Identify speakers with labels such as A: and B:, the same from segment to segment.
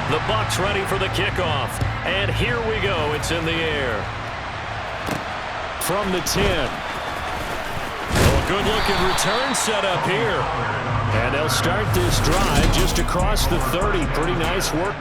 A: The Bucs ready for the kickoff. And here we go. It's in the air. From the 10. Oh, good-looking return set up here. And they'll start this drive just across the 30. Pretty nice work.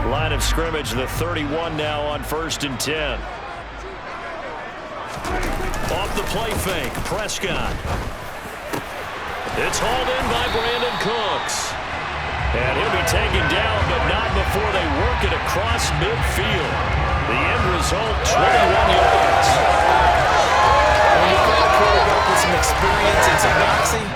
A: Line of scrimmage, the 31 now on 1st and 10. Off the play fake, Prescott. It's hauled in by Brandon Cooks. And he'll be taken down, but not before they work it across midfield. The end result, 21 yards.
B: When you play a quarterback with some experience and some moxie,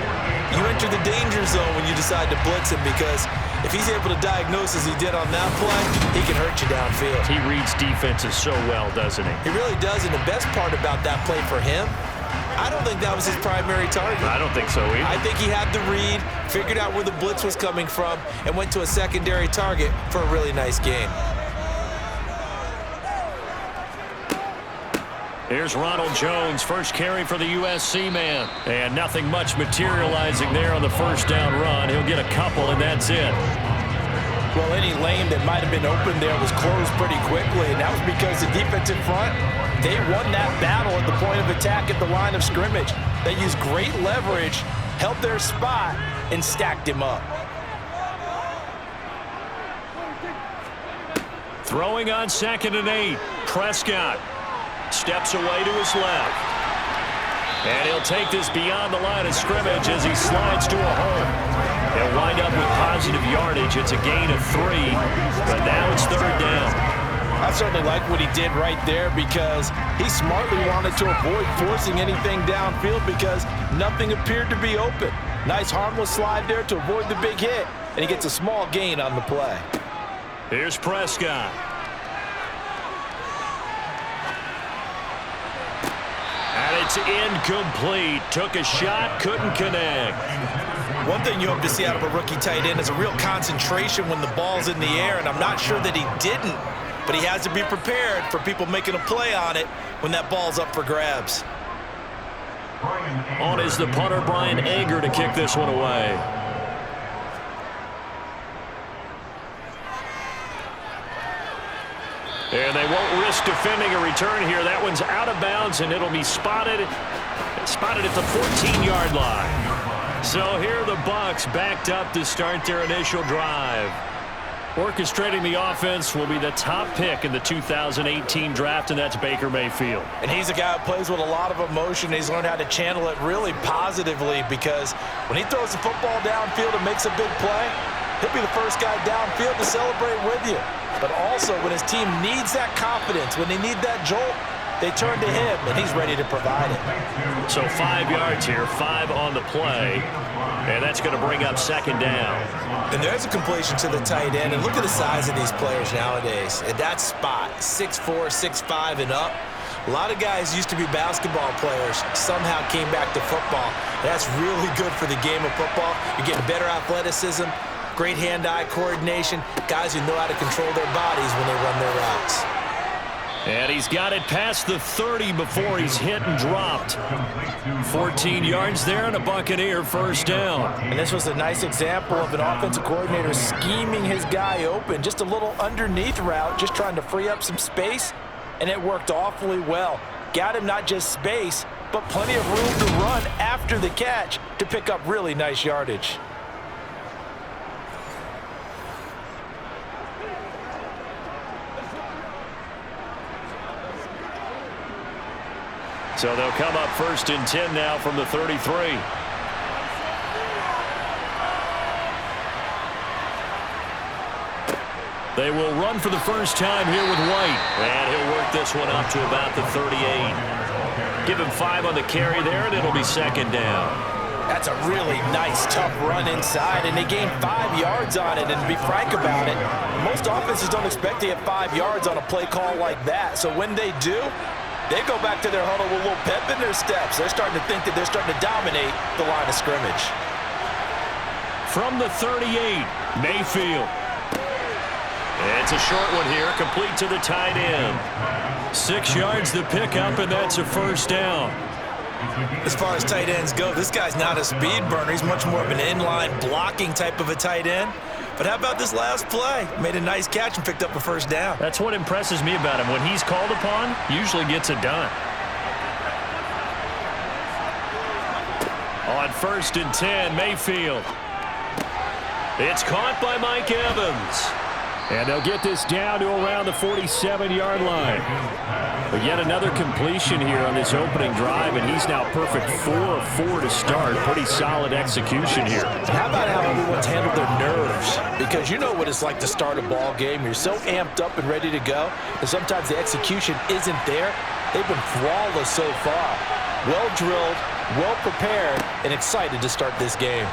B: you enter the danger zone when you decide to blitz him, because if he's able to diagnose as he did on that play, he can hurt you downfield.
A: He reads defenses so well, doesn't he?
B: He really does, and the best part about that play for him, I don't think that was his primary target.
A: I don't think so either.
B: I think he had the read, figured out where the blitz was coming from, and went to a secondary target for a really nice gain.
A: Here's Ronald Jones, first carry for the USC man. And nothing much materializing there on the first down run. He'll get a couple, and that's it.
C: Well, any lane that might have been open there was closed pretty quickly, and that was because the defensive front, they won that battle at the point of attack at the line of scrimmage. They used great leverage, held their spot, and stacked him up.
A: Throwing on 2nd and 8. Prescott steps away to his left. And he'll take this beyond the line of scrimmage as he slides to a hole. He'll wind up with positive yardage. It's a gain of 3, but now it's 3rd down.
C: I certainly like what he did right there, because he smartly wanted to avoid forcing anything downfield because nothing appeared to be open. Nice harmless slide there to avoid the big hit, and he gets a small gain on the play.
A: Here's Prescott. And it's incomplete. Took a shot, couldn't connect.
B: One thing you hope to see out of a rookie tight end is a real concentration when the ball's in the air, and I'm not sure that he didn't, but he has to be prepared for people making a play on it when that ball's up for grabs.
A: On is the punter, Brian Anger, to kick this one away. And they won't risk defending a return here. That one's out of bounds, and it'll be spotted at the 14-yard line. So here are the Bucs backed up to start their initial drive. Orchestrating the offense will be the top pick in the 2018 draft, and that's Baker Mayfield.
C: And he's a guy who plays with a lot of emotion. He's learned how to channel it really positively, because when he throws the football downfield and makes a big play, he'll be the first guy downfield to celebrate with you. But also, when his team needs that confidence, when they need that jolt, they turn to him, and he's ready to provide it.
A: So 5 yards here, 5 on the play, and that's going to bring up 2nd down.
B: And there's a completion to the tight end, and look at the size of these players nowadays. At that spot, 6'4", 6'5", and up. A lot of guys used to be basketball players, somehow came back to football. That's really good for the game of football. You're getting better athleticism, great hand-eye coordination, guys who know how to control their bodies when they run their routes.
A: And he's got it past the 30 before he's hit and dropped. 14 yards there and a Buccaneer first down.
C: And this was a nice example of an offensive coordinator scheming his guy open. Just a little underneath route, just trying to free up some space, and it worked awfully well. Got him not just space, but plenty of room to run after the catch to pick up really nice yardage.
A: So they'll come up 1st and 10 now from the 33. They will run for the first time here with White. And he'll work this one up to about the 38. Give him 5 on the carry there, and it'll be 2nd down.
B: That's a really nice, tough run inside, and they gained 5 yards on it. And to be frank about it, most offenses don't expect to get 5 yards on a play call like that. So when they do, they go back to their huddle with a little pep in their steps. They're starting to think that they're starting to dominate the line of scrimmage.
A: From the 38, Mayfield. It's a short one here, complete to the tight end. 6 yards the pickup, and that's a 1st down.
B: As far as tight ends go, this guy's not a speed burner. He's much more of an inline blocking type of a tight end. But how about this last play? Made a nice catch and picked up a 1st down.
A: That's what impresses me about him. When he's called upon, usually gets it done. On 1st and 10, Mayfield. It's caught by Mike Evans. And they'll get this down to around the 47-yard line. But yet another completion here on this opening drive, and he's now perfect 4 of 4 to start. Pretty solid execution here.
B: How about how everyone's handled their nerves? Because you know what it's like to start a ball game. You're so amped up and ready to go, and sometimes the execution isn't there. They've been flawless so far. Well-drilled, well-prepared, and excited to start this game.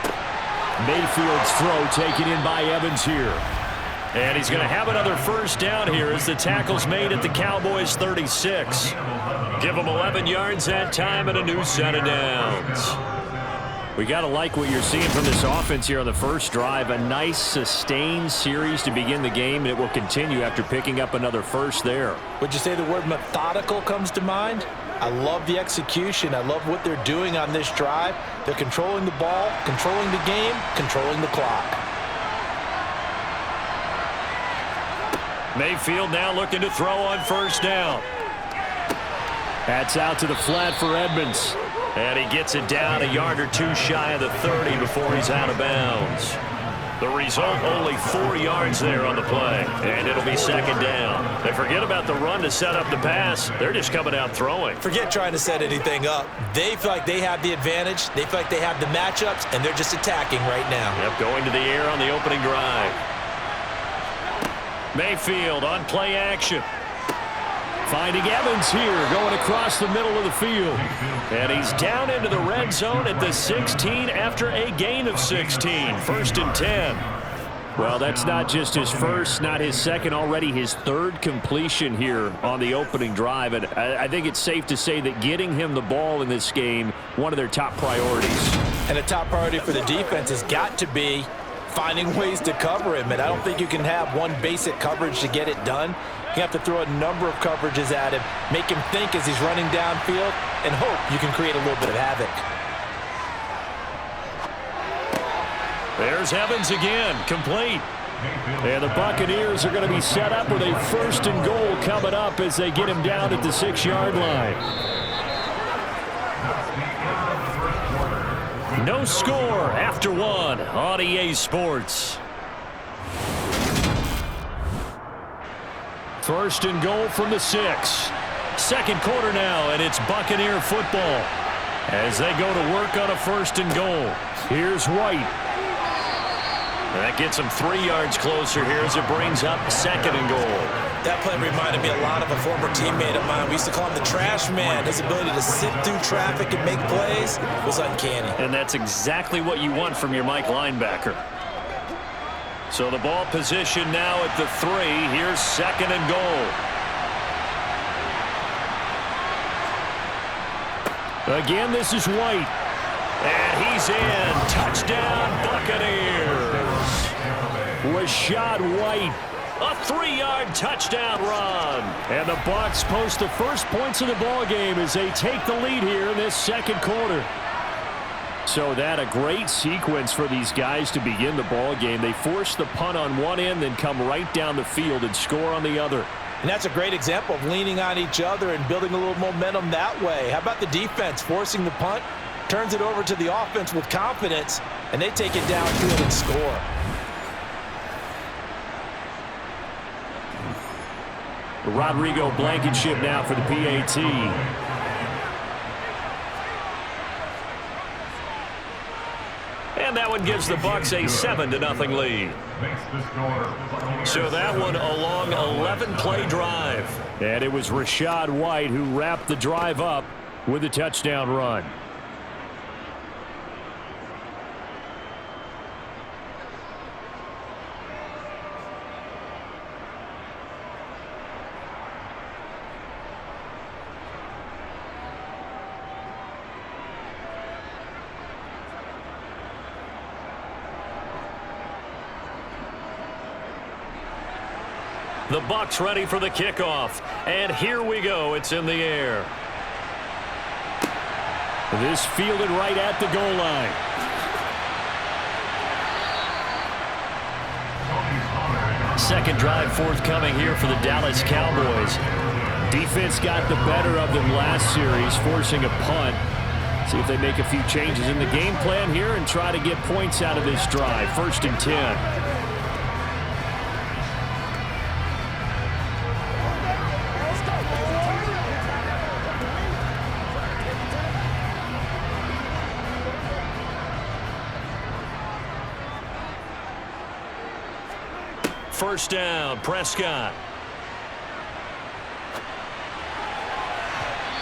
A: Mayfield's throw taken in by Evans here. And he's going to have another 1st down here as the tackle's made at the Cowboys 36. Give them 11 yards that time and a new set of downs. We got to like what you're seeing from this offense here on the first drive. A nice sustained series to begin the game, and it will continue after picking up another 1st there.
B: Would you say the word methodical comes to mind? I love the execution. I love what they're doing on this drive. They're controlling the ball, controlling the game, controlling the clock.
A: Mayfield now looking to throw on 1st down. That's out to the flat for Edmonds. And he gets it down a yard or 2 shy of the 30 before he's out of bounds. The result, only 4 yards there on the play. And it'll be 2nd down. They forget about the run to set up the pass. They're just coming out throwing.
B: Forget trying to set anything up. They feel like they have the advantage. They feel like they have the matchups, and they're just attacking right now.
A: Yep, going to the air on the opening drive. Mayfield on play action. Finding Evans here, going across the middle of the field. And he's down into the red zone at the 16 after a gain of 16. 1st and 10. Well, that's not just his first, not his second, already his 3rd completion here on the opening drive. And I think it's safe to say that getting him the ball in this game, one of their top priorities.
B: And a top priority for the defense has got to be finding ways to cover him. And I don't think you can have one basic coverage to get it done. You have to throw a number of coverages at him, make him think as he's running downfield, and hope you can create a little bit of havoc.
A: There's Evans again, complete. And the Buccaneers are going to be set up with a 1st and goal coming up as they get him down at the 6-yard line. No score after 1 on EA Sports. 1st and goal from the 6. 2nd quarter now, and it's Buccaneer football as they go to work on a 1st and goal. Here's White. That gets him 3 yards closer here as it brings up 2nd and goal.
B: That play reminded me a lot of a former teammate of mine. We used to call him the trash man. His ability to sit through traffic and make plays was uncanny.
A: And that's exactly what you want from your Mike linebacker. So the ball position now at the 3. Here's 2nd and goal. Again, this is White. And he's in. Touchdown, Buccaneers. Rashad White. A 3-yard touchdown run. And the Bucs post the first points of the ball game as they take the lead here in this 2nd quarter. So that a great sequence for these guys to begin the ball game. They force the punt on one end, then come right down the field and score on the other.
B: And that's a great example of leaning on each other and building a little momentum that way. How about the defense forcing the punt, turns it over to the offense with confidence, and they take it downfield and score.
A: Rodrigo Blankenship now for the PAT. And that one gives the Bucs a 7-0 lead. So that one a long 11-play drive. And it was Rachaad White who wrapped the drive up with a touchdown run. The Bucs ready for the kickoff. And here we go. It's in the air. This fielded right at the goal line. Second drive forthcoming here for the Dallas Cowboys. Defense got the better of them last series, forcing a punt. See if they make a few changes in the game plan here and try to get points out of this drive. 1st and 10. First down, Prescott.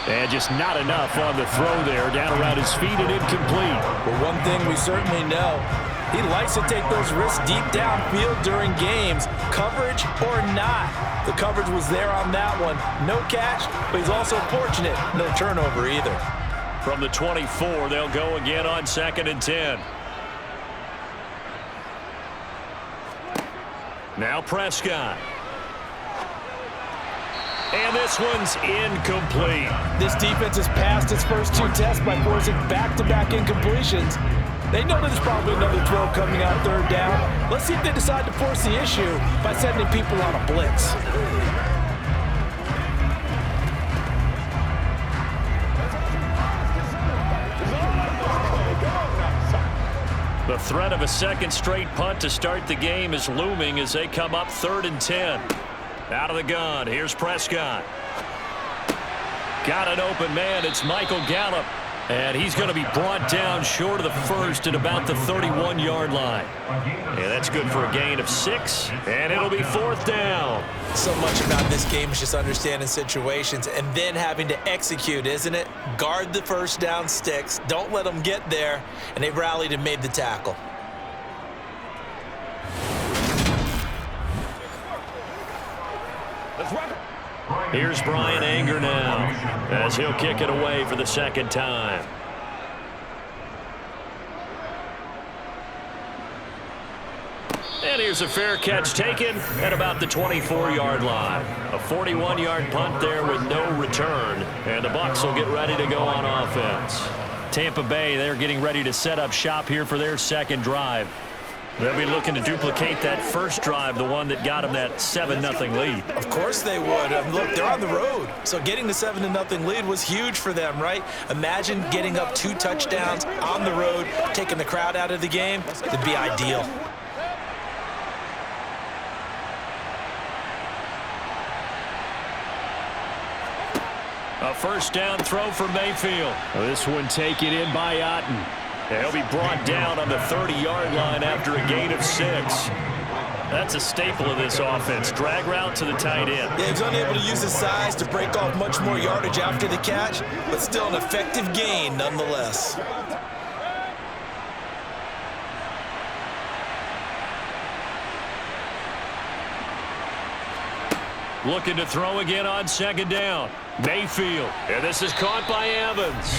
A: And just not enough on the throw there. Down around his feet and incomplete.
B: Well, one thing we certainly know, he likes to take those risks deep downfield during games, coverage or not. The coverage was there on that one. No catch, but he's also fortunate. No turnover either.
A: From the 24, they'll go again on 2nd and 10. Now Prescott. And this one's incomplete.
B: This defense has passed its first 2 tests by forcing back-to-back incompletions. They know there's probably another throw coming out 3rd down. Let's see if they decide to force the issue by sending people on a blitz.
A: The threat of a second straight punt to start the game is looming as they come up 3rd and 10. Out of the gun, here's Prescott. Got an open man, it's Michael Gallup. And he's going to be brought down short of the first at about the 31-yard line. And that's good for a gain of 6, and it'll be 4th down.
B: So much about this game is just understanding situations and then having to execute, isn't it? Guard the first down sticks. Don't let them get there. And they rallied and made the tackle.
A: Here's Brian Anger now as he'll kick it away for the 2nd time. And here's a fair catch taken at about the 24-yard line. A 41-yard punt there with no return. And the Bucs will get ready to go on offense. Tampa Bay, they're getting ready to set up shop here for their 2nd drive. They'll be looking to duplicate that first drive, the one that got them that 7-0 lead.
B: Of course they would. Look, they're on the road. So getting the 7-0 lead was huge for them, right? Imagine getting up 2 touchdowns on the road, taking the crowd out of the game. It'd be ideal.
A: A first down throw for Mayfield. This one taken in by Otten. He'll be brought down on the 30-yard line after a gain of 6. That's a staple of this offense. Drag route to the tight end.
B: Yeah, he was unable to use his size to break off much more yardage after the catch, but still an effective gain nonetheless.
A: Looking to throw again on 2nd down. Mayfield. And this is caught by Evans.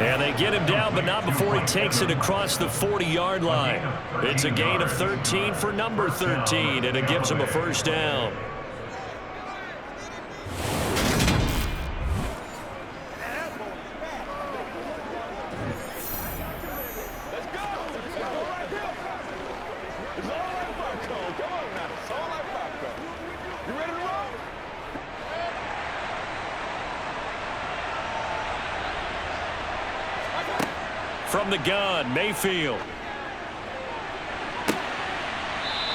A: And they get him down, but not before he takes it across the 40-yard line. It's a gain of 13 for number 13, and it gives him a first down. From the gun, Mayfield.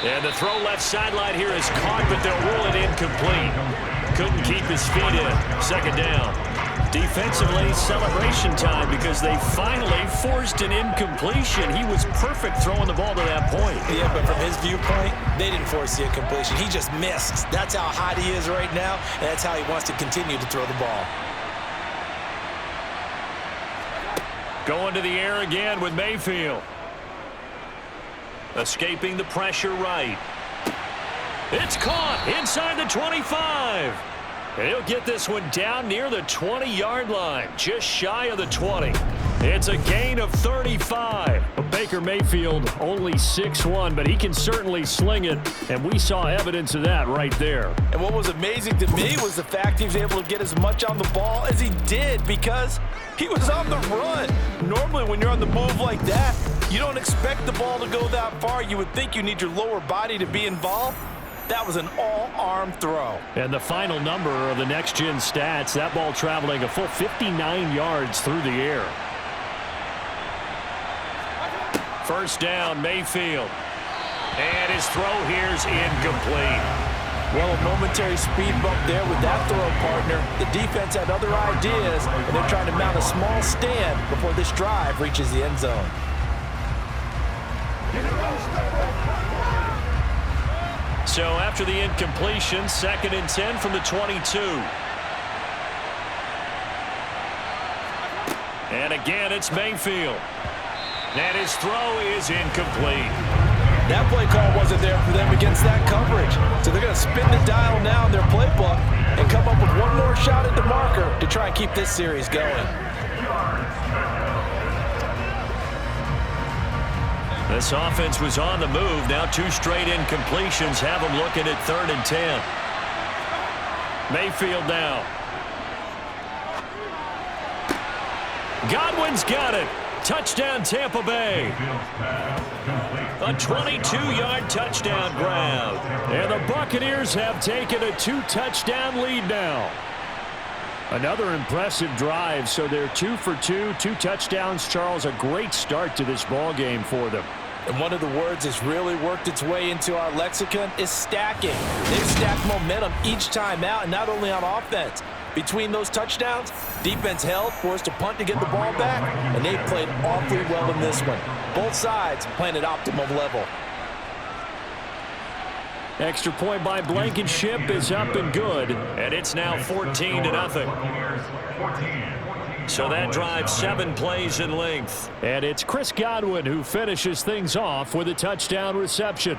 A: And the throw left sideline here is caught, but they'll rule it incomplete. Couldn't keep his feet in. 2nd down. Defensively, celebration time because they finally forced an incompletion. He was perfect throwing the ball to that point.
B: Yeah, but from his viewpoint, they didn't force the incompletion. He just missed. That's how hot he is right now, and that's how he wants to continue to throw the ball.
A: Going to the air again with Mayfield. Escaping the pressure right. It's caught inside the 25. And he'll get this one down near the 20-yard line, just shy of the 20. It's a gain of 35. Baker Mayfield only 6'1", but he can certainly sling it, and we saw evidence of that right there.
C: And what was amazing to me was the fact he was able to get as much on the ball as he did because he was on the run. Normally when you're on the move like that, you don't expect the ball to go that far. You would think you need your lower body to be involved. That was an all-arm throw.
A: And the final number of the next-gen stats, that ball traveling a full 59 yards through the air. First down, Mayfield. And his throw here's incomplete.
C: Well, a momentary speed bump there with that throw, partner. The defense had other ideas, and they're trying to mount a small stand before this drive reaches the end zone.
A: So after the incompletion, 2nd and 10 from the 22. And again, it's Mayfield. And his throw is incomplete.
C: That play call wasn't there for them against that coverage. So they're going to spin the dial now in their playbook and come up with one more shot at the marker to try and keep this series going.
A: This offense was on the move. Now 2 straight incompletions have them looking at 3rd and 10. Mayfield now. Godwin's got it. Touchdown, Tampa Bay. A 22-yard touchdown grab. And the Buccaneers have taken a 2-touchdown lead now. Another impressive drive, so they're 2 for 2, 2 touchdowns. Charles, a great start to this ball game for them.
C: And one of the words that's really worked its way into our lexicon is stacking. They've stacked momentum each time out, and not only on offense. Between those touchdowns, defense held, forced a punt to get the ball back, and they played awfully well in this one. Both sides playing at optimum level.
A: Extra point by Blankenship is up and good, and it's now 14-0. So that drives 7 plays in length. And it's Chris Godwin who finishes things off with a touchdown reception.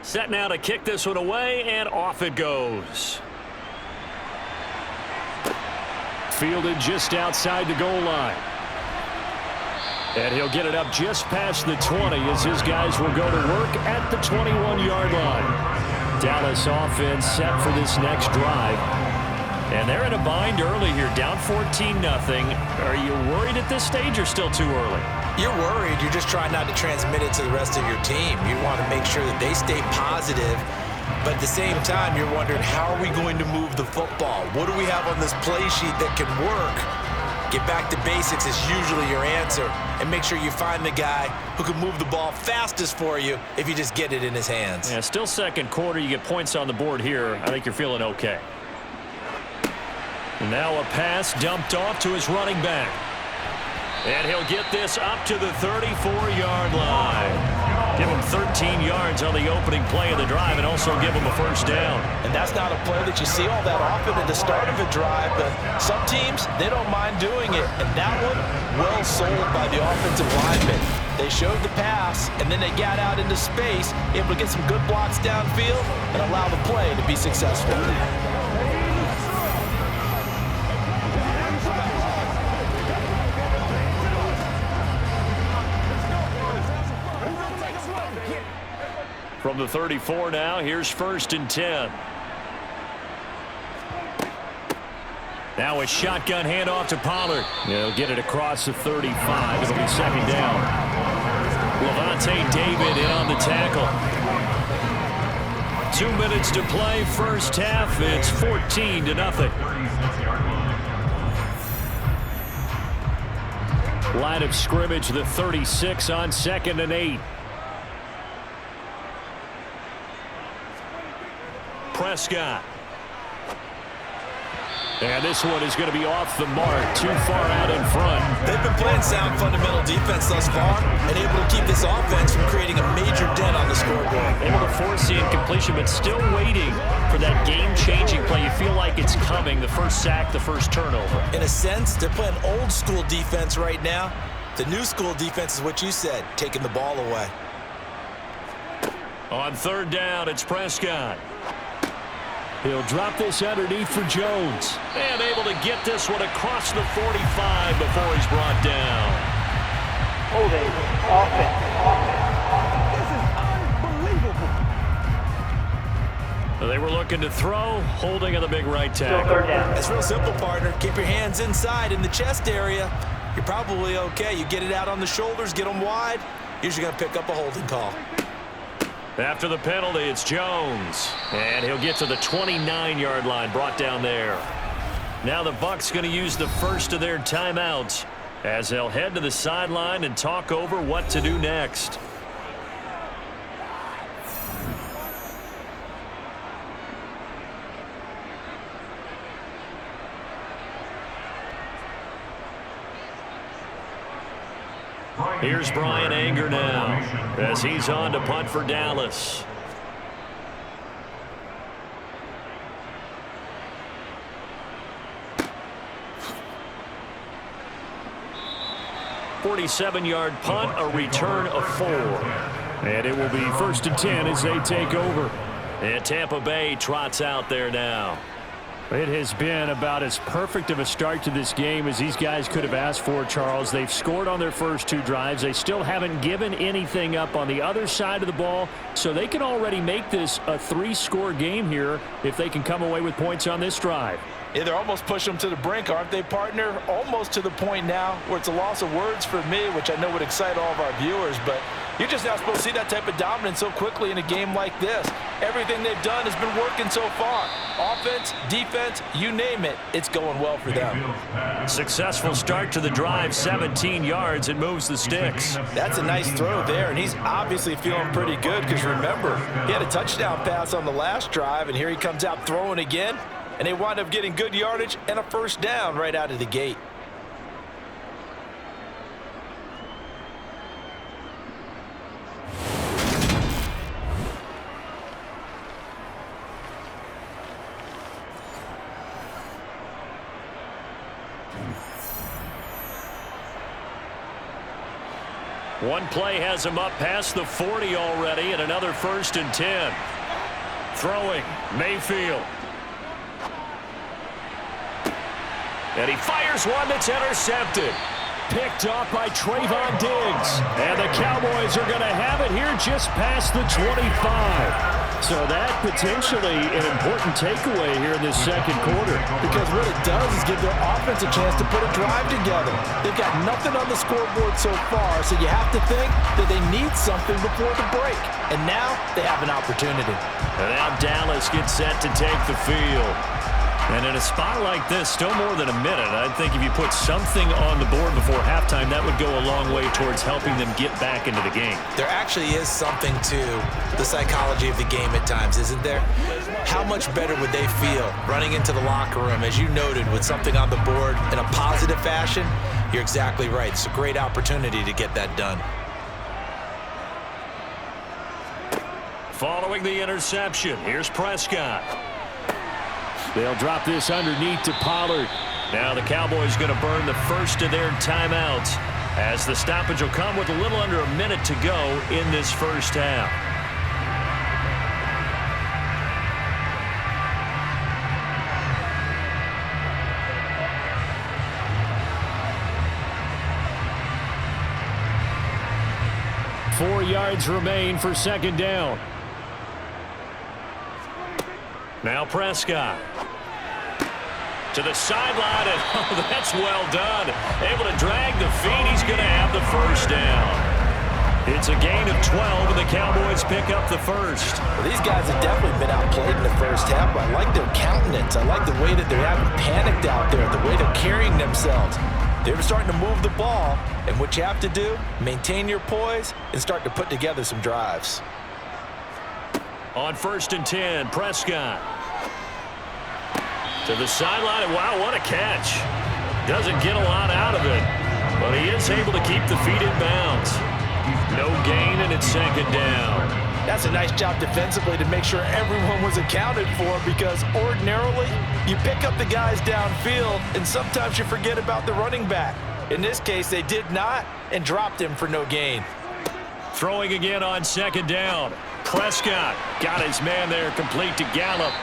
A: Set now to kick this one away, and off it goes. Fielded just outside the goal line. And he'll get it up just past the 20 as his guys will go to work at the 21-yard line. Dallas offense set for this next drive. And they're in a bind early here, down 14-0. Are you worried at this stage or still too early?
B: You're worried. You're just trying not to transmit it to the rest of your team. You want to make sure that they stay positive. But at the same time, you're wondering, how are we going to move the football? What do we have on this play sheet that can work? Get back to basics is usually your answer. And make sure you find the guy who can move the ball fastest for you if you just get it in his hands.
A: Yeah, still second quarter. You get points on the board here. I think you're feeling okay. And now a pass dumped off to his running back. And he'll get this up to the 34-yard line. Give him 13 yards on the opening play of the drive and also give him a first down.
C: And that's not a play that you see all that often at the start of a drive, but some teams, they don't mind doing it. And that one, well sold by the offensive lineman. They showed the pass, and then they got out into space, able to get some good blocks downfield and allow the play to be successful.
A: From the 34 now, here's 1st and 10. Now a shotgun handoff to Pollard. He'll get it across the 35. It'll be 2nd down. Levante David in on the tackle. 2 minutes to play, first half. It's 14-0. Line of scrimmage, the 36 on 2nd and 8. Prescott. And this one is going to be off the mark, too far out in front.
B: They've been playing sound fundamental defense thus far and able to keep this offense from creating a major dent on the scoreboard.
A: Able to force the incompletion, but still waiting for that game-changing play. You feel like it's coming, the first sack, the first turnover.
B: In a sense, they're playing old-school defense right now. The new-school defense is what you said, taking the ball away.
A: On 3rd down, it's Prescott. He'll drop this underneath for Jones. And able to get this one across the 45 before he's brought down.
D: Holding offense. This is unbelievable.
A: They were looking to throw, holding on the big right tackle.
B: It's real simple, partner. Keep your hands inside in the chest area. You're probably okay. You get it out on the shoulders, get them wide. Usually going to pick up a holding call.
A: After the penalty, it's Jones. And he'll get to the 29-yard line, brought down there. Now the Bucs going to use the first of their timeouts as they'll head to the sideline and talk over what to do next. Here's Brian Anger now as he's on to punt for Dallas. .47-yard punt, a return of 4. And it will be 1st and 10 as they take over. And Tampa Bay trots out there now.
E: It has been about as perfect of a start to this game as these guys could have asked for, Charles. They've scored on their first 2 drives. They still haven't given anything up on the other side of the ball, so they can already make this a 3-score game here if they can come away with points on this drive.
C: Yeah, they're almost pushing them to the brink, aren't they, partner? Almost to the point now where it's a loss of words for me, which I know would excite all of our viewers, but you're just not supposed to see that type of dominance so quickly in a game like this. Everything they've done has been working so far. Offense, defense, you name it, it's going well for them.
A: Successful start to the drive, 17 yards, and moves the sticks.
C: That's a nice throw there, and he's obviously feeling pretty good because remember, he had a touchdown pass on the last drive, and here he comes out throwing again, and they wind up getting good yardage and a first down right out of the gate.
A: One play has him up past the 40 already, and another 1st and 10. Throwing, Mayfield. And he fires one that's intercepted. Picked off by Trayvon Diggs. And the Cowboys are going to have it here just past the 25. So that potentially an important takeaway here in this second quarter.
C: Because what it does is give their offense a chance to put a drive together. They've got nothing on the scoreboard so far, so you have to think that they need something before the break. And now they have an opportunity.
A: And now Dallas gets set to take the field. And in a spot like this, still more than a minute, I think if you put something on the board before halftime, that would go a long way towards helping them get back into the game.
B: There actually is something to the psychology of the game at times, isn't there? How much better would they feel running into the locker room, as you noted, with something on the board in a positive fashion? You're exactly right. It's a great opportunity to get that done.
A: Following the interception, here's Prescott.
E: They'll drop this underneath to Pollard.
A: Now the Cowboys going to burn the first of their timeouts as the stoppage will come with a little under a minute to go in this first half.
E: Four yards remain for 2nd down.
A: Now Prescott to the sideline, and that's well done. Able to drag the feet. He's going to have the first down. It's a gain of 12, and the Cowboys pick up the first.
C: Well, these guys have definitely been outplayed in the first half, but I like their countenance. I like the way that they're having panicked out there, the way they're carrying themselves. They're starting to move the ball, and what you have to do, maintain your poise and start to put together some drives.
A: On 1st and 10, Prescott. To the sideline, and wow, what a catch. Doesn't get a lot out of it, but he is able to keep the feet in bounds. No gain, and it's 2nd down.
C: That's a nice job defensively to make sure everyone was accounted for, because ordinarily you pick up the guys downfield and sometimes you forget about the running back. In this case, they did not and dropped him for no gain.
A: Throwing again on 2nd down. Prescott got his man there, complete to Gallup.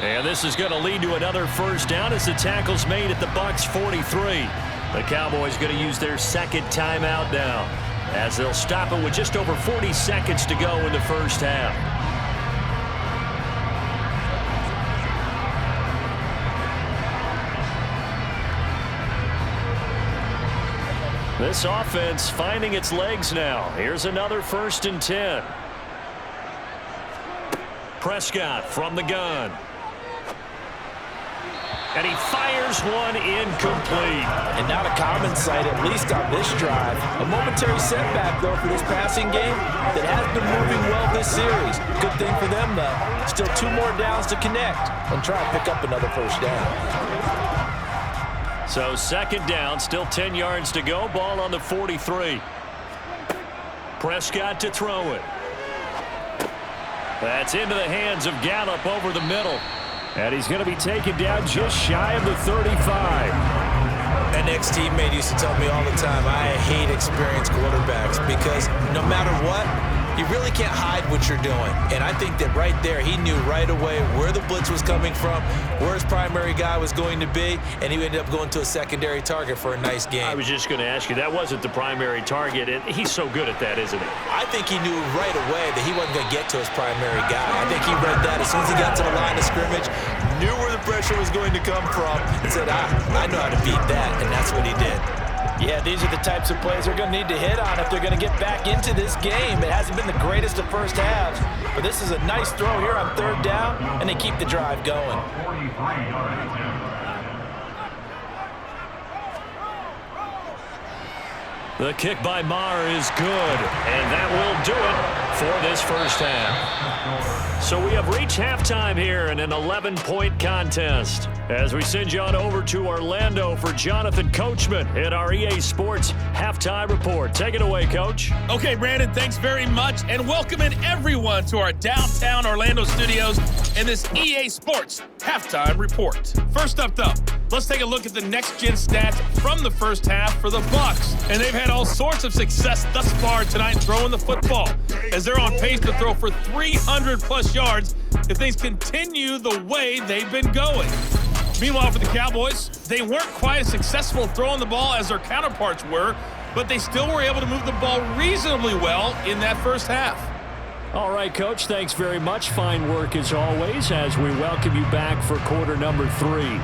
A: And this is going to lead to another 1st down as the tackle's made at the Bucs 43. The Cowboys going to use their 2nd timeout now, as they'll stop it with just over 40 seconds to go in the 1st half. This offense finding its legs now. Here's another 1st and 10. Prescott from the gun. And he fires one incomplete.
C: And not a common sight, at least on this drive. A momentary setback, though, for this passing game that has been moving well this series. Good thing for them, though. Still 2 more downs to connect and try to pick up another 1st down.
A: So 2nd down, still 10 yards to go. Ball on the 43. Prescott to throw it. That's into the hands of Gallup over the middle. And he's going to be taken down just shy of the 35.
B: An ex-teammate used to tell me all the time, I hate experienced quarterbacks, because no matter what, you really can't hide what you're doing. And I think that right there, he knew right away where the blitz was coming from, where his primary guy was going to be, and he ended up going to a secondary target for a nice game.
A: I was just going to ask you, that wasn't the primary target, and he's so good at that, isn't he?
B: I think he knew right away that he wasn't going to get to his primary guy. I think he read that as soon as he got to the line of scrimmage, knew where the pressure was going to come from, and said, I know how to beat that, and that's what he did.
C: Yeah, these are the types of plays they're going to need to hit on if they're going to get back into this game. It hasn't been the greatest of first halves, but this is a nice throw here on 3rd down, and they keep the drive going.
A: The kick by Maher is good, and that will do it for this 1st half. So we have reached halftime here in an 11-point contest, as we send you on over to Orlando for Jonathan Coachman at our EA Sports Halftime Report. Take it away, Coach.
F: Okay, Brandon, thanks very much, and welcoming everyone to our downtown Orlando studios in this EA Sports Halftime Report. First up, though, let's take a look at the next-gen stats from the 1st half for the Bucs, and they've had all sorts of success thus far tonight throwing the football, as they're on pace to throw for 300-plus yards if things continue the way they've been going. Meanwhile, for the Cowboys, they weren't quite as successful throwing the ball as their counterparts were, but they still were able to move the ball reasonably well in that 1st half.
E: All right, Coach, thanks very much. Fine work as always as we welcome you back for quarter number 3.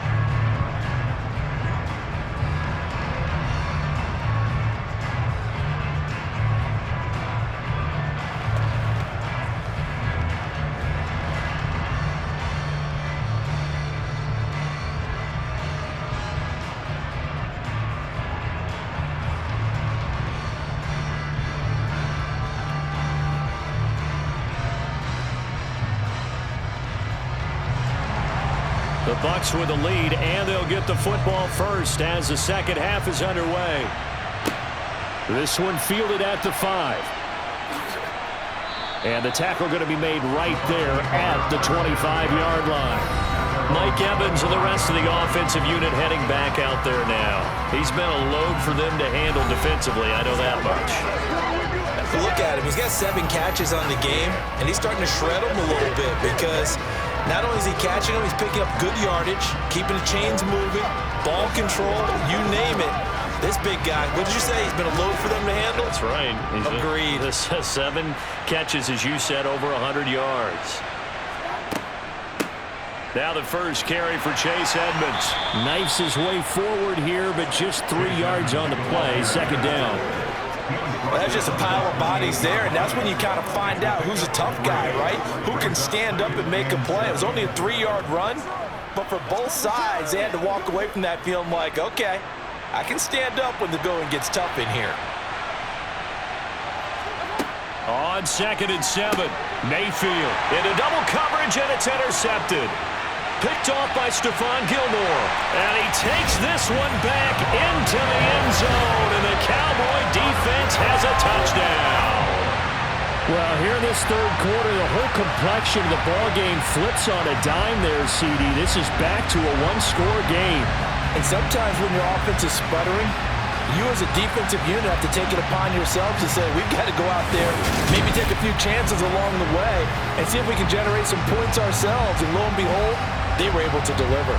E: The Bucs with the lead, and they'll get the football first as the 2nd half is underway. This one fielded at the 5. And the tackle going to be made right there at the 25-yard line. Mike Evans and the rest of the offensive unit heading back out there now. He's been a load for them to handle defensively, I know that much.
B: Look at him. He's got 7 catches on the game, and he's starting to shred them a little bit, because not only is he catching them, he's picking up good yardage, keeping the chains moving, ball control, you name it. This big guy, what did you say? He's been a load for them to handle?
A: That's right.
B: Agreed.
A: 7 catches, as you said, over 100 yards. Now the first carry for Chase Edmonds.
E: Knifes his way forward here, but just 3 yards on the play. 2nd down.
C: Well, that's just a pile of bodies there, and that's when you kind of find out who's a tough guy, right? Who can stand up and make a play. It was only a 3-yard run, but for both sides, they had to walk away from that feeling like, okay, I can stand up when the going gets tough in here.
A: On 2nd and 7, Mayfield into double coverage, and it's intercepted. Picked off by Stephon Gilmore. And he takes this one back into the end zone, and the Cowboy defense has a touchdown.
E: Well, here in this third quarter, the whole complexion of the ball game flips on a dime there, CD. This is back to a one-score game.
C: And sometimes when your offense is sputtering, you as a defensive unit have to take it upon yourselves to say, we've got to go out there, maybe take a few chances along the way, and see if we can generate some points ourselves. And lo and behold, they were able to deliver.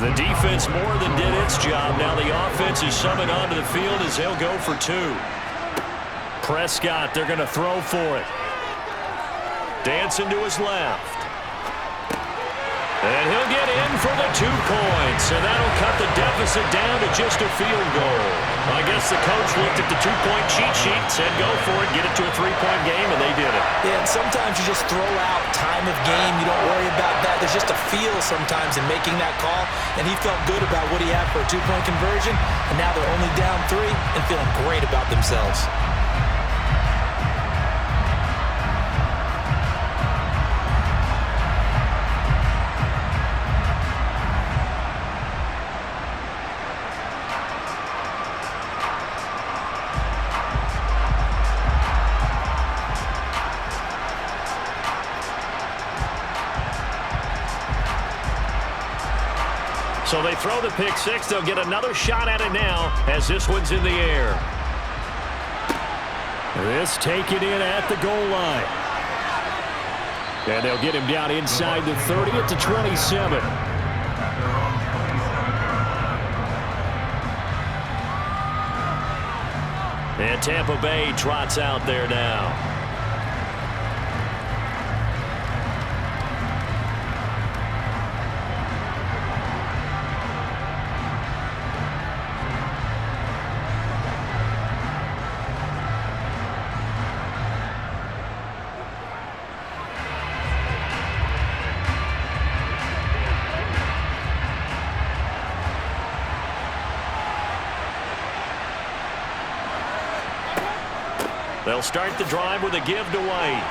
A: The defense more than did its job. Now the offense is summoned onto the field as they'll go for 2. Prescott, they're going to throw for it. Dancing to his left. And he'll get in for the 2 points. And that'll cut the deficit down to just a field goal. I guess the coach looked at the 2-point cheat sheet, said go for it, get it to a 3-point game, and they did it.
B: Yeah, and sometimes you just throw out time of game. You don't worry about that. There's just a feel sometimes in making that call. And he felt good about what he had for a 2-point conversion. And now they're only down 3 and feeling great about themselves.
A: So they throw the pick 6. They'll get another shot at it now as this one's in the air.
E: This taken in at the goal line. And they'll get him down inside the 30 at the 27.
A: And Tampa Bay trots out there now. They'll start the drive with a give to White.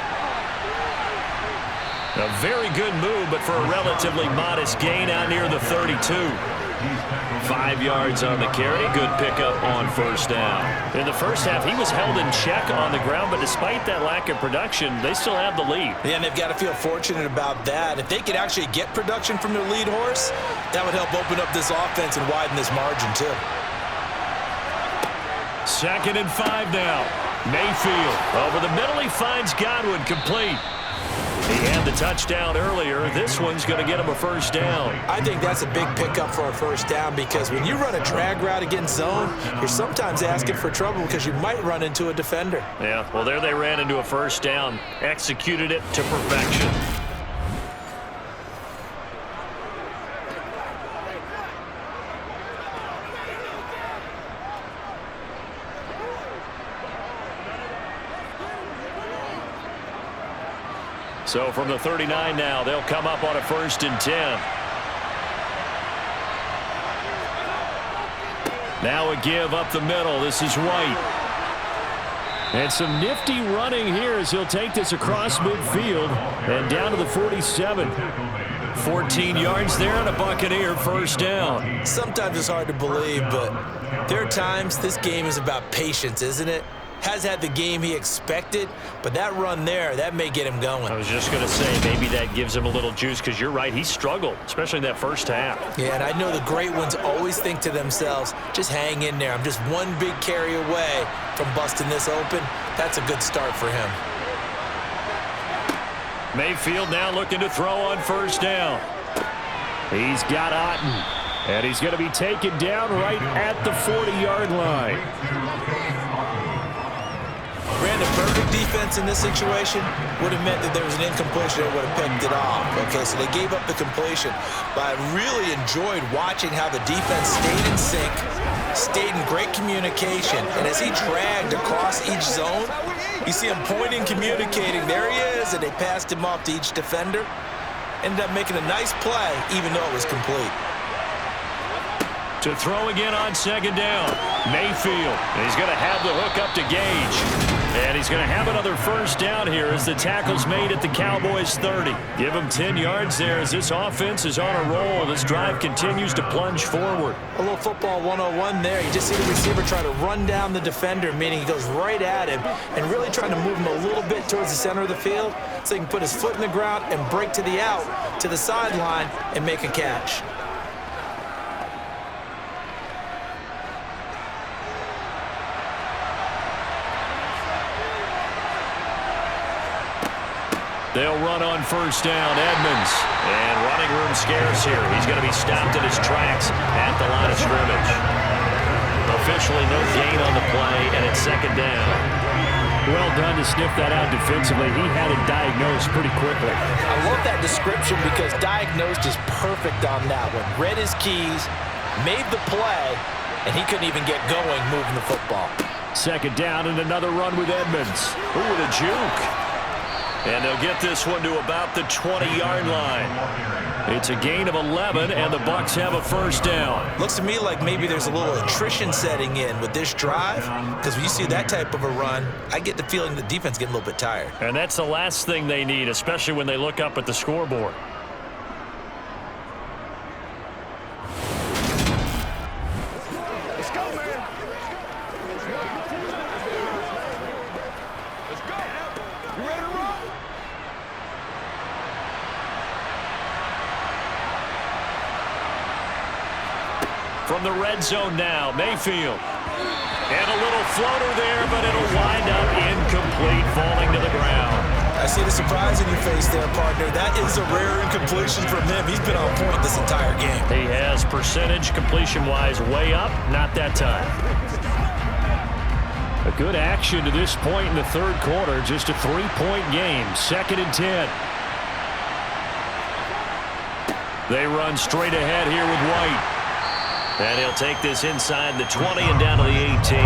A: A very good move, but for a relatively modest gain out near the 32. 5 yards on the carry. Good pickup on first down.
E: In the first half, he was held in check on the ground, but despite that lack of production, they still have the lead.
B: Yeah, and they've got to feel fortunate about that. If they could actually get production from their lead horse, that would help open up this offense and widen this margin, too.
A: 2nd and 5 now. Mayfield over the middle. He finds Godwin complete. He had the touchdown earlier. This one's going to get him a first down.
B: I think that's a big pickup for a first down because when you run a drag route against zone, you're sometimes asking for trouble because you might run into a defender.
A: Yeah, well, there they ran into a first down. Executed it to perfection. So from the 39 now, they'll come up on a 1st and 10. Now a give up the middle. This is White.
E: And some nifty running here as he'll take this across midfield and down to the 47.
A: 14 yards there and a Buccaneer first down.
B: Sometimes it's hard to believe, but there are times this game is about patience, isn't it? Has had the game he expected, but that run there, that may get him going.
A: I was just going to say, maybe that gives him a little juice because you're right, he struggled, especially in that first half.
B: Yeah, and I know the great ones always think to themselves, just hang in there. I'm just one big carry away from busting this open. That's a good start for him.
A: Mayfield now looking to throw on first down.
E: He's got Otten, and he's going to be taken down right at the 40-yard line.
B: Granted, perfect defense in this situation would have meant that there was an incompletion. They would have picked it off. Okay, so they gave up the completion. But I really enjoyed watching how the defense stayed in sync, stayed in great communication. And as he dragged across each zone, you see him pointing, communicating. There he is, and they passed him off to each defender. Ended up making a nice play, even though it was complete.
E: To throw again on second down, Mayfield. He's going to have the hook up to Gage. And he's going to have another first down here as the tackle's made at the Cowboys 30. Give him 10 yards there as this offense is on a roll. This drive continues to plunge forward.
B: A little football 101 there. You just see the receiver try to run down the defender, meaning he goes right at him and really trying to move him a little bit towards the center of the field so he can put his foot in the ground and break to the out, to the sideline, and make a catch.
E: They'll run on first down, Edmonds. And running room scarce here. He's going to be stopped in his tracks at the line of scrimmage. Officially no gain on the play, and it's second down. Well done to sniff that out defensively. He had it diagnosed pretty quickly.
B: I love that description because diagnosed is perfect on that one. Read his keys, made the play, and he couldn't even get going moving the football.
E: Second down and another run with Edmonds. Ooh, with a juke. And they'll get this one to about the 20-yard line. It's a gain of 11, and the Bucs have a first down.
B: Looks to me like maybe there's a little attrition setting in with this drive, because when you see that type of a run, I get the feeling the defense getting a little bit tired.
E: And that's the last thing they need, especially when they look up at the scoreboard. From the red zone now, Mayfield. And a little floater there, but it'll wind up incomplete, falling to the ground.
B: I see the surprise in your face there, partner. That is a rare incompletion from him. He's been on point this entire game.
E: He has percentage completion-wise way up, not that time. A good action to this point in the third quarter, just a 3-point game, 2nd and 10. They run straight ahead here with White. And he'll take this inside the 20 and down to the 18.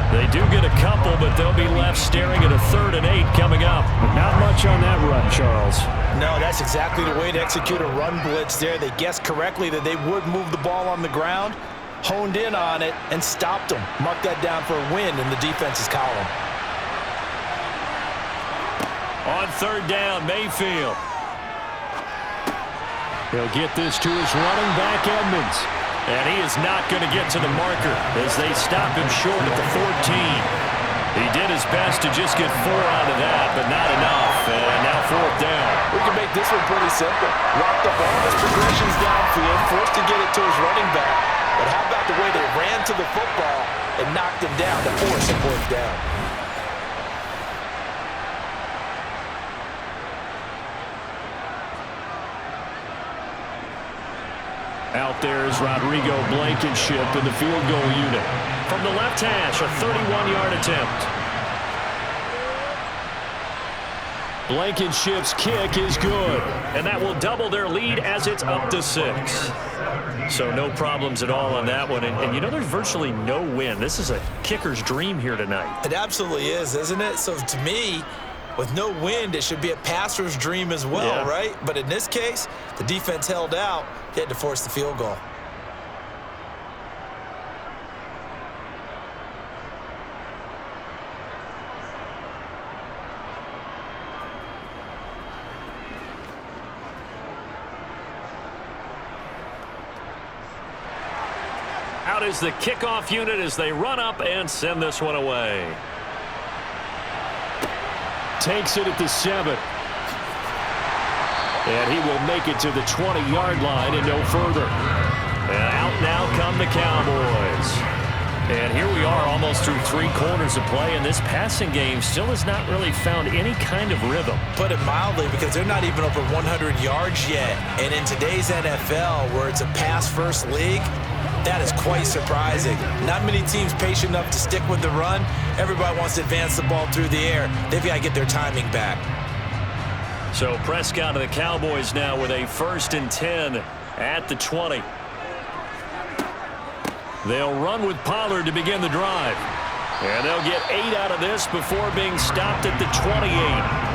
E: They do get a couple, but they'll be left staring at a 3rd and 8 coming up. Not much on that run, Charles.
B: No, that's exactly the way to execute a run blitz there. They guessed correctly that they would move the ball on the ground, honed in on it, and stopped them. Mark that down for a win in the defense's column.
E: On 3rd down, Mayfield. He'll get this to his running back, Edmonds. And he is not going to get to the marker as they stop him short at the 14. He did his best to just get 4 out of that, but not enough. And now 4th down.
B: We can make this one pretty simple. Locked up all his progressions downfield, forced to get it to his running back. But how about the way they ran to the football and knocked him down to force a 4th down?
E: Out there is Rodrigo Blankenship in the field goal unit. From the left hash, a 31-yard attempt. Blankenship's kick is good, and that will double their lead as it's up to 6. So no problems at all on that one. And you know, there's virtually no win. This is a kicker's dream here tonight.
B: It absolutely is, isn't it? So to me, with no wind, it should be a passer's dream as well, right? But in this case, the defense held out. They had to force the field goal.
E: Out is the kickoff unit as they run up and send this one away. Takes it at the 7. And he will make it to the 20-yard line and no further. And out now come the Cowboys. And here we are almost through 3 quarters of play, and this passing game still has not really found any kind of rhythm.
B: Put it mildly, because they're not even over 100 yards yet. And in today's NFL, where it's a pass-first league, That is quite surprising. Not many teams patient enough to stick with the run. Everybody wants to advance the ball through the air. They've got to get their timing back.
A: So Prescott of the Cowboys now with a 1st and 10 at the 20. They'll run with Pollard to begin the drive. And they'll get 8 out of this before being stopped at the 28.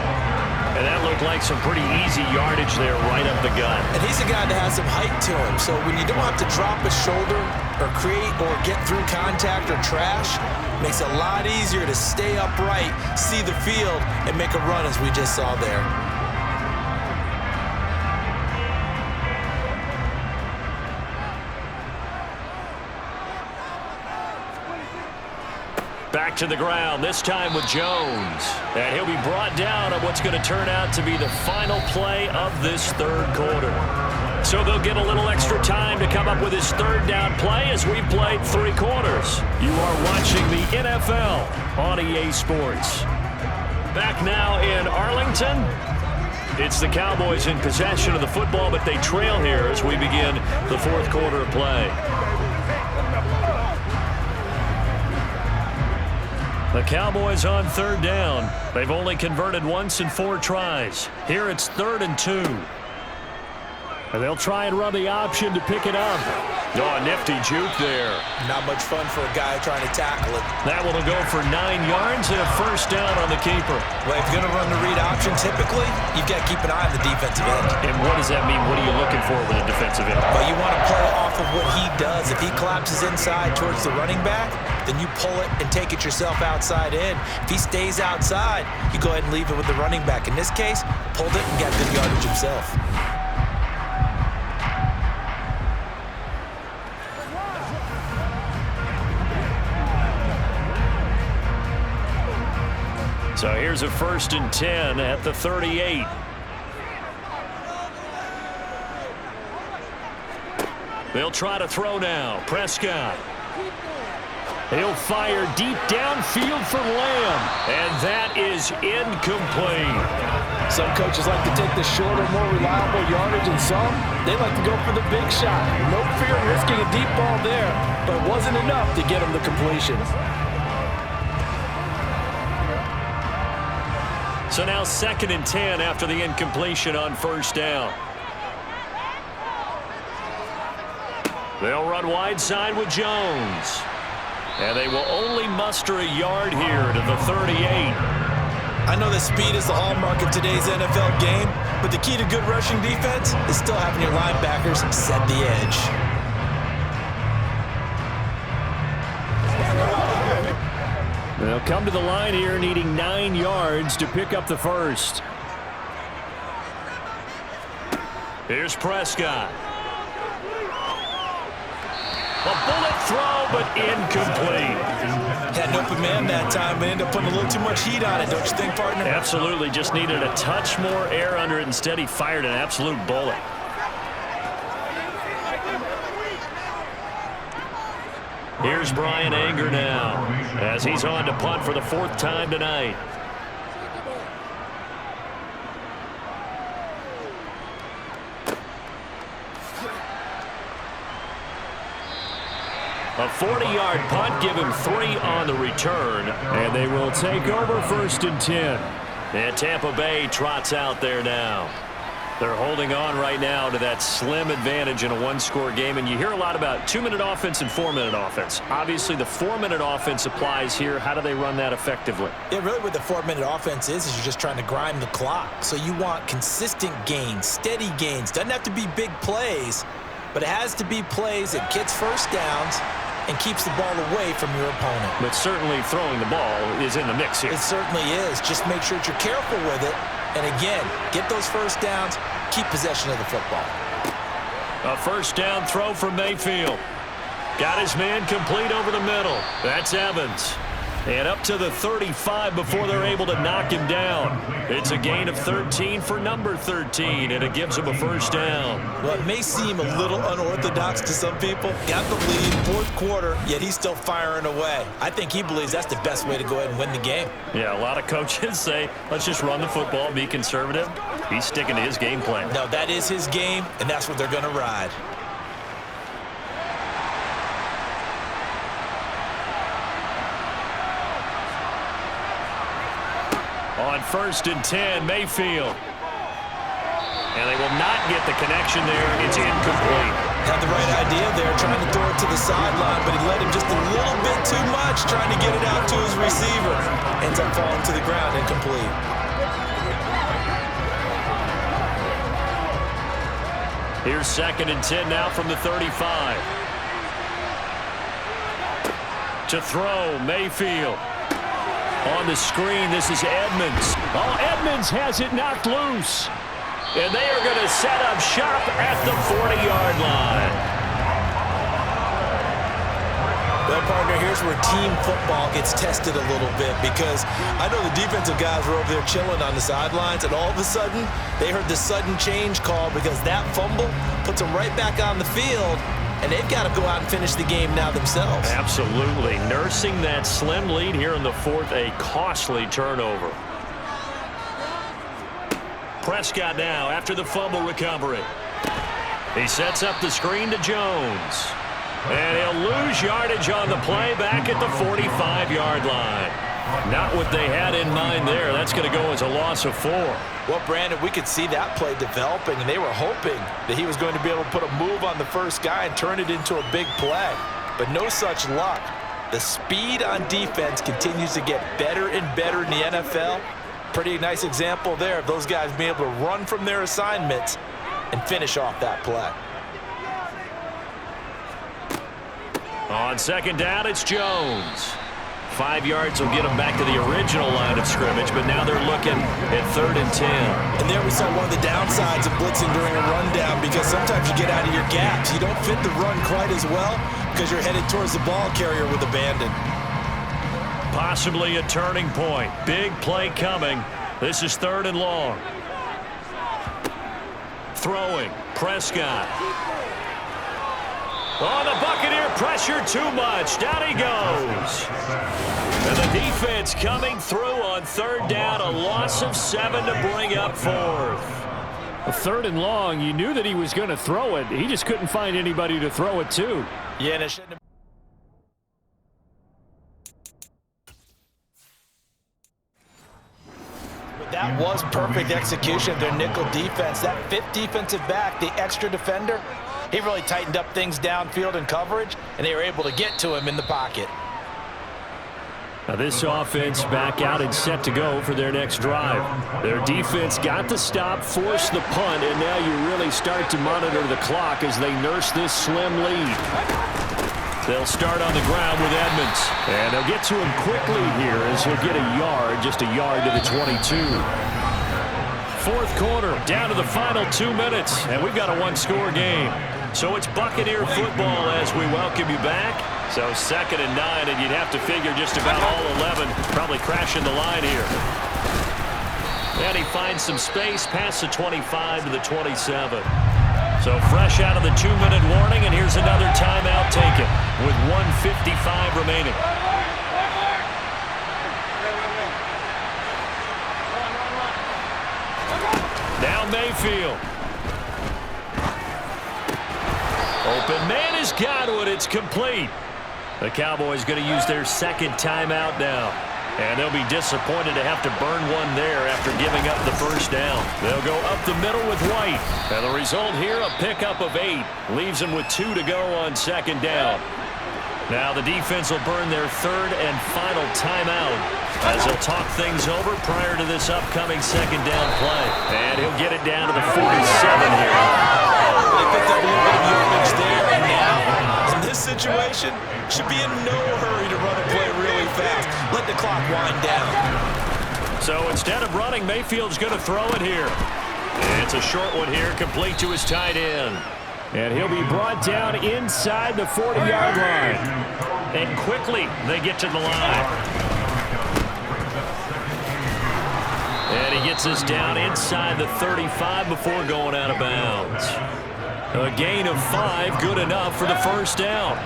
A: And that looked like some pretty easy yardage there right up the gut.
B: And he's a guy that has some height to him. So when you don't have to drop a shoulder or create or get through contact or trash, makes it a lot easier to stay upright, see the field, and make a run as we just saw there.
A: Back to the ground, this time with Jones. And he'll be brought down on what's going to turn out to be the final play of this 3rd quarter. So they'll get a little extra time to come up with his 3rd down play as we've played 3 quarters. You are watching the NFL on EA Sports. Back now in Arlington. It's the Cowboys in possession of the football, but they trail here as we begin the 4th quarter of play. The Cowboys on 3rd down. They've only converted once in 4 tries. Here it's 3rd and 2. And they'll try and run the option to pick it up. Oh, a nifty juke there.
B: Not much fun for a guy trying to tackle it.
A: That one will go for 9 yards and a 1st down on the keeper.
B: Well, if you're going to run the read option, typically, you've got to keep an eye on the defensive end.
A: And what does that mean? What are you looking for with a defensive end?
B: Well, you want to play off of what he does. If he collapses inside towards the running back, then you pull it and take it yourself outside in. If he stays outside, you go ahead and leave it with the running back. In this case, pulled it and got good yardage himself.
A: So here's a 1st and 10 at the 38. They'll try to throw now. Prescott. He'll fire deep downfield for Lamb. And that is incomplete.
C: Some coaches like to take the shorter, more reliable yardage, and some, they like to go for the big shot. No fear of risking a deep ball there, but it wasn't enough to get him the completion.
A: So now 2nd and 10 after the incompletion on 1st down. They'll run wide side with Jones. And they will only muster a yard here to the 38.
B: I know that speed is the hallmark of today's NFL game, but the key to good rushing defense is still having your linebackers set the edge.
E: They'll come to the line here needing 9 yards to pick up the 1st.
A: Here's Prescott. A bullet throw, but incomplete.
B: Had an open man that time, but ended up putting a little too much heat on it, don't you think, partner?
A: Absolutely, just needed a touch more air under it. Instead, he fired an absolute bullet. Here's Brian Anger now, as he's on to punt for the 4th time tonight. A 40-yard punt, give him 3 on the return.
E: And they will take over 1st and 10.
A: And Tampa Bay trots out there now. They're holding on right now to that slim advantage in a 1-score game. And you hear a lot about 2-minute offense and 4-minute offense. Obviously, the 4-minute offense applies here. How do they run that effectively?
B: Yeah, really what the 4-minute offense is you're just trying to grind the clock. So you want consistent gains, steady gains. Doesn't have to be big plays, but it has to be plays that gets 1st downs and keeps the ball away from your opponent.
A: But certainly throwing the ball is in the mix here.
B: It certainly is. Just make sure that you're careful with it. And again, get those 1st downs, keep possession of the football.
A: A 1st down throw from Mayfield. Got his man complete over the middle. That's Evans. And up to the 35 before they're able to knock him down. It's a gain of 13 for number 13, and it gives him a 1st down.
B: Well, it may seem a little unorthodox to some people. Got the lead, 4th quarter, yet he's still firing away. I think he believes that's the best way to go ahead and win the game.
A: Yeah, a lot of coaches say, let's just run the football, be conservative. He's sticking to his game plan.
B: No, that is his game, and that's what they're going to ride.
A: On 1st and 10, Mayfield. And they will not get the connection there. It's incomplete.
B: Had the right idea there, trying to throw it to the sideline, but he let him just a little bit too much, trying to get it out to his receiver. Ends up falling to the ground, incomplete.
A: Here's 2nd and 10 now from the 35. To throw, Mayfield. On the screen, this is Edmonds.
E: Oh, Edmonds has it knocked loose.
A: And they are going to set up shop at the 40-yard line.
B: Well, partner, here's where team football gets tested a little bit, because I know the defensive guys were over there chilling on the sidelines, and all of a sudden, they heard the sudden change call because that fumble puts them right back on the field, and they've got to go out and finish the game now themselves.
A: Absolutely. Nursing that slim lead here in the 4th, a costly turnover. Prescott now after the fumble recovery. He sets up the screen to Jones. And he'll lose yardage on the play back at the 45-yard line. Not what they had in mind there. That's going to go as a loss of 4.
C: Well, Brandon, we could see that play developing, and they were hoping that he was going to be able to put a move on the first guy and turn it into a big play. But no such luck. The speed on defense continues to get better and better in the NFL. Pretty nice example there of those guys being able to run from their assignments and finish off that play.
A: On 2nd down, it's Jones. 5 yards will get them back to the original line of scrimmage, but now they're looking at 3rd and 10.
B: And there we saw one of the downsides of blitzing during a rundown, because sometimes you get out of your gaps. You don't fit the run quite as well because you're headed towards the ball carrier with abandon.
A: Possibly a turning point. Big play coming. This is 3rd and long. Throwing. Prescott. Oh, the Buccaneer pressure too much. Down he goes. And the defense coming through on 3rd down. A loss of 7 to bring up 4th.
E: 3rd and long. You knew that he was going to throw it. He just couldn't find anybody to throw it to.
C: Yeah, and it shouldn't have. That was perfect execution of their nickel defense. That 5th defensive back, the extra defender, he really tightened up things downfield in coverage, and they were able to get to him in the pocket.
E: Now this offense back out and set to go for their next drive. Their defense got the stop, forced the punt, and now you really start to monitor the clock as they nurse this slim lead. They'll start on the ground with Edmonds. And they'll get to him quickly here as he'll get a yard, just a yard to the 22. 4th quarter, down to the final 2 minutes, and we've got a 1-score game. So it's Buccaneer football as we welcome you back. So 2nd and 9, and you'd have to figure just about all 11 probably crashing the line here. And he finds some space past the 25 to the 27. So fresh out of the 2-minute warning, and here's another timeout taken with 1:55 remaining. Now Mayfield. Open man has got it. It's complete. The Cowboys going to use their 2nd timeout now. And they'll be disappointed to have to burn one there after giving up the 1st down. They'll go up the middle with White. And the result here, a pickup of 8. Leaves them with 2 to go on 2nd down. Now the defense will burn their 3rd and final timeout as they'll talk things over prior to this upcoming 2nd down play. And he'll get it down to the 47 here.
B: They picked up a little bit of yardage there, and now, in this situation, should be in no hurry to run a play really fast. Let the clock wind down.
A: So instead of running, Mayfield's going to throw it here. It's a short one here, complete to his tight end.
E: And he'll be brought down inside the 40-yard line.
A: And quickly, they get to the line. And he gets us down inside the 35 before going out of bounds. A gain of 5, good enough for the 1st down.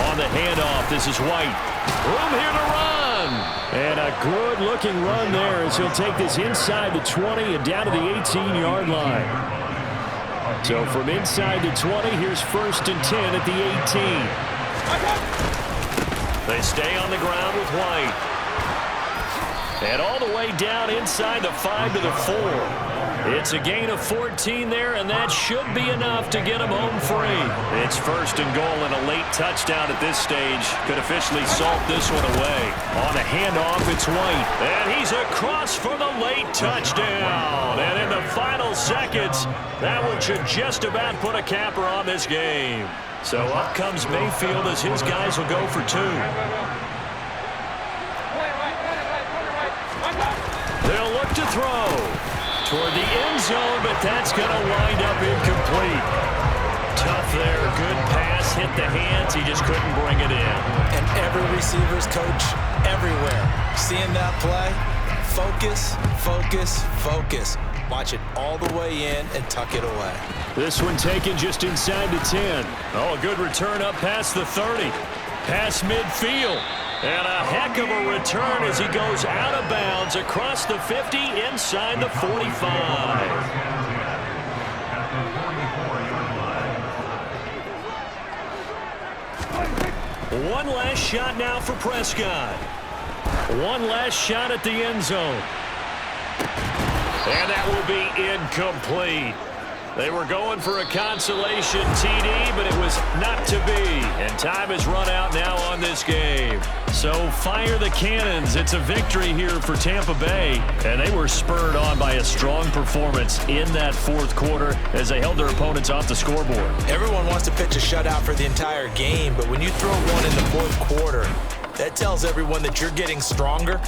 A: On the handoff, this is White. Room here to run.
E: And a good-looking run there as he'll take this inside the 20 and down to the 18-yard line. So from inside the 20, here's 1st and 10 at the 18.
A: They stay on the ground with White. And all the way down inside the 5 to the 4. It's a gain of 14 there, and that should be enough to get them home free. It's 1st and goal, and a late touchdown at this stage could officially salt this one away. On the handoff, it's White. And he's across for the late touchdown. And in the final seconds, that one should just about put a capper on this game. So up comes Mayfield as his guys will go for 2. They'll look to throw toward the end zone, but that's going to wind up incomplete. Tough there. Good pass. Hit the hands. He just couldn't bring it in.
B: And every receiver's coach everywhere. Seeing that play, focus, focus, focus. Watch it all the way in and tuck it away.
E: This one taken just inside the 10.
A: Oh, a good return up past the 30. Past midfield. And a heck of a return as he goes out of bounds across the 50 inside the 45. One last shot now for Prescott. One last shot at the end zone. And that will be incomplete. They were going for a consolation TD, but it was not to be. And time has run out now on this game. So fire the cannons. It's a victory here for Tampa Bay. And they were spurred on by a strong performance in that 4th quarter as they held their opponents off the scoreboard.
B: Everyone wants to pitch a shutout for the entire game, but when you throw one in the 4th quarter, that tells everyone that you're getting stronger